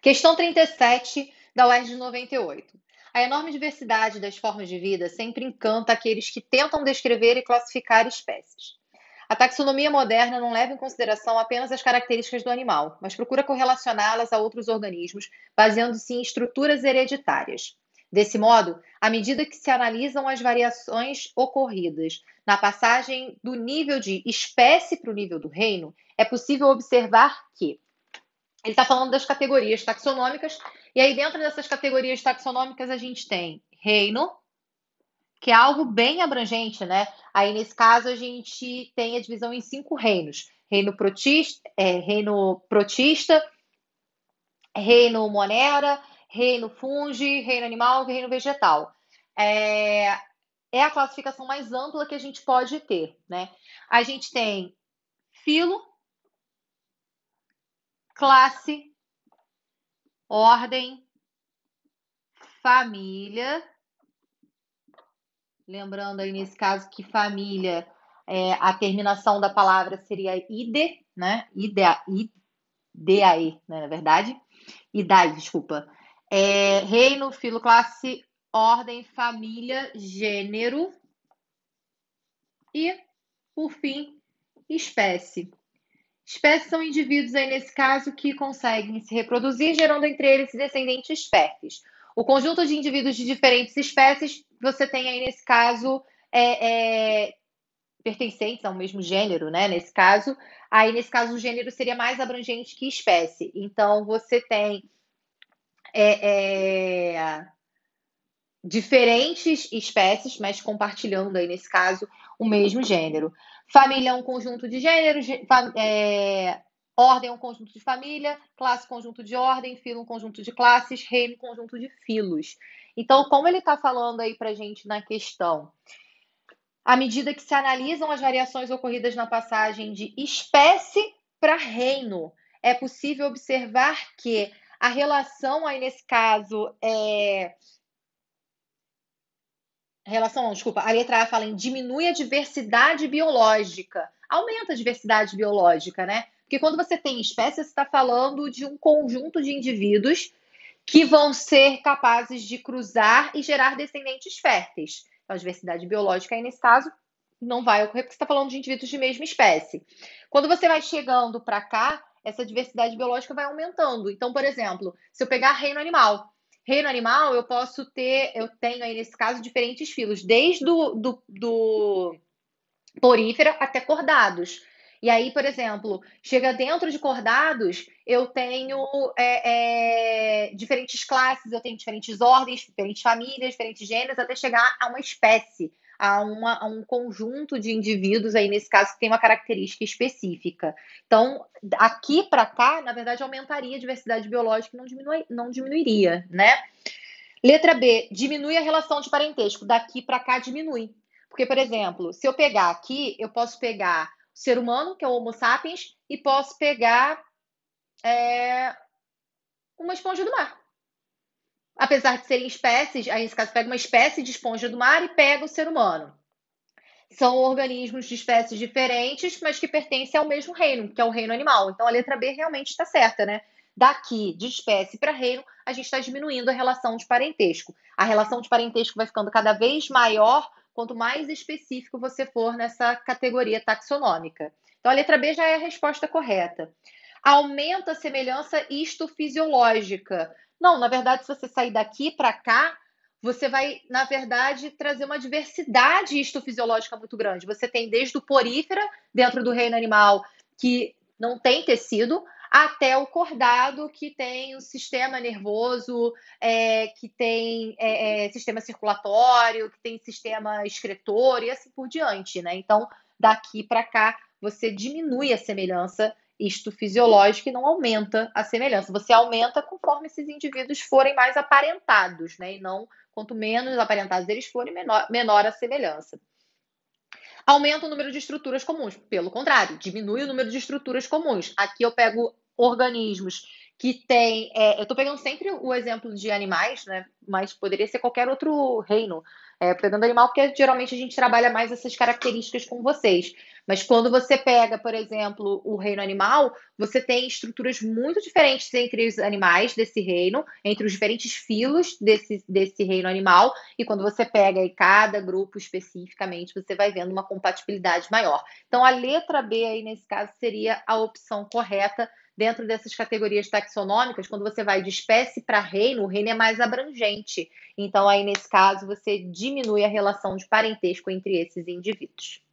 Questão 37 da UERJ de 98. A enorme diversidade das formas de vida sempre encanta aqueles que tentam descrever e classificar espécies. A taxonomia moderna não leva em consideração apenas as características do animal, mas procura correlacioná-las a outros organismos, baseando-se em estruturas hereditárias. Desse modo, à medida que se analisam as variações ocorridas na passagem do nível de espécie para o nível do reino, é possível observar que ele está falando das categorias taxonômicas, e aí dentro dessas categorias taxonômicas a gente tem reino, que é algo bem abrangente, né? Aí nesse caso a gente tem a divisão em 5 reinos: reino protista, reino monera, reino fungi, reino animal e reino vegetal. É a classificação mais ampla que a gente pode ter, né? A gente tem filo, classe, ordem, família. Lembrando aí nesse caso que família, a terminação da palavra seria ide, né? Idae, né, na verdade. Idai, desculpa. Reino, filo, classe, ordem, família, gênero e, por fim, espécie. Espécies são indivíduos aí nesse caso que conseguem se reproduzir, gerando entre eles descendentes férteis. O conjunto de indivíduos de diferentes espécies, você tem aí nesse caso pertencentes ao mesmo gênero, né? Nesse caso, o gênero seria mais abrangente que espécie. Então, você tem diferentes espécies, mas compartilhando aí nesse caso o mesmo gênero. Família é um conjunto de gêneros, ordem é um conjunto de família, classe conjunto de ordem, filo um conjunto de classes, reino um conjunto de filos. Então, como ele está falando aí para a gente na questão, à medida que se analisam as variações ocorridas na passagem de espécie para reino, é possível observar que a relação aí nesse caso a letra A fala em diminui a diversidade biológica, aumenta a diversidade biológica, né? Porque quando você tem espécie, você está falando de um conjunto de indivíduos que vão ser capazes de cruzar e gerar descendentes férteis. Então, a diversidade biológica aí, nesse caso, não vai ocorrer porque você está falando de indivíduos de mesma espécie. Quando você vai chegando para cá, essa diversidade biológica vai aumentando. Então, por exemplo, se eu pegar reino animal, eu tenho aí nesse caso diferentes filos, desde do porífera até cordados. E aí, por exemplo, chega dentro de cordados, eu tenho diferentes classes, eu tenho diferentes ordens, diferentes famílias, diferentes gêneros, até chegar a uma espécie, a um conjunto de indivíduos aí, nesse caso, que tem uma característica específica. Então, aqui para cá, na verdade, aumentaria a diversidade biológica e não diminuiria, né? Letra B, diminui a relação de parentesco. Daqui para cá diminui. Porque, por exemplo, se eu pegar aqui, eu posso pegar o ser humano, que é o Homo sapiens, e posso pegar uma esponja do mar. Apesar de serem espécies, aí nesse caso pega uma espécie de esponja do mar e pega o ser humano. São organismos de espécies diferentes, mas que pertencem ao mesmo reino, que é o reino animal. Então a letra B realmente está certa, né? Daqui, de espécie para reino, a gente está diminuindo a relação de parentesco. A relação de parentesco vai ficando cada vez maior quanto mais específico você for nessa categoria taxonômica. Então a letra B já é a resposta correta. Aumenta a semelhança histofisiológica. Não, na verdade, se você sair daqui para cá, você vai, na verdade, trazer uma diversidade histofisiológica muito grande. Você tem desde o porífera, dentro do reino animal, que não tem tecido, até o cordado, que tem o sistema nervoso, que tem sistema circulatório, que tem sistema excretor e assim por diante, né? Então, daqui para cá, você diminui a semelhança histofisiológica e não aumenta a semelhança. Você aumenta conforme esses indivíduos forem mais aparentados, né? E não, quanto menos aparentados eles forem, menor a semelhança. Aumenta o número de estruturas comuns. Pelo contrário, diminui o número de estruturas comuns. Aqui eu pego organismos que têm... eu estou pegando sempre o exemplo de animais, né? Mas poderia ser qualquer outro reino. Pegando animal, porque geralmente a gente trabalha mais essas características com vocês. Mas quando você pega, por exemplo, o reino animal, você tem estruturas muito diferentes entre os animais desse reino, entre os diferentes filos desse reino animal, e quando você pega aí cada grupo especificamente, você vai vendo uma compatibilidade maior. Então, a letra B aí, nesse caso, seria a opção correta dentro dessas categorias taxonômicas. Quando você vai de espécie para reino, o reino é mais abrangente. Então, aí, nesse caso, você diminui a relação de parentesco entre esses indivíduos.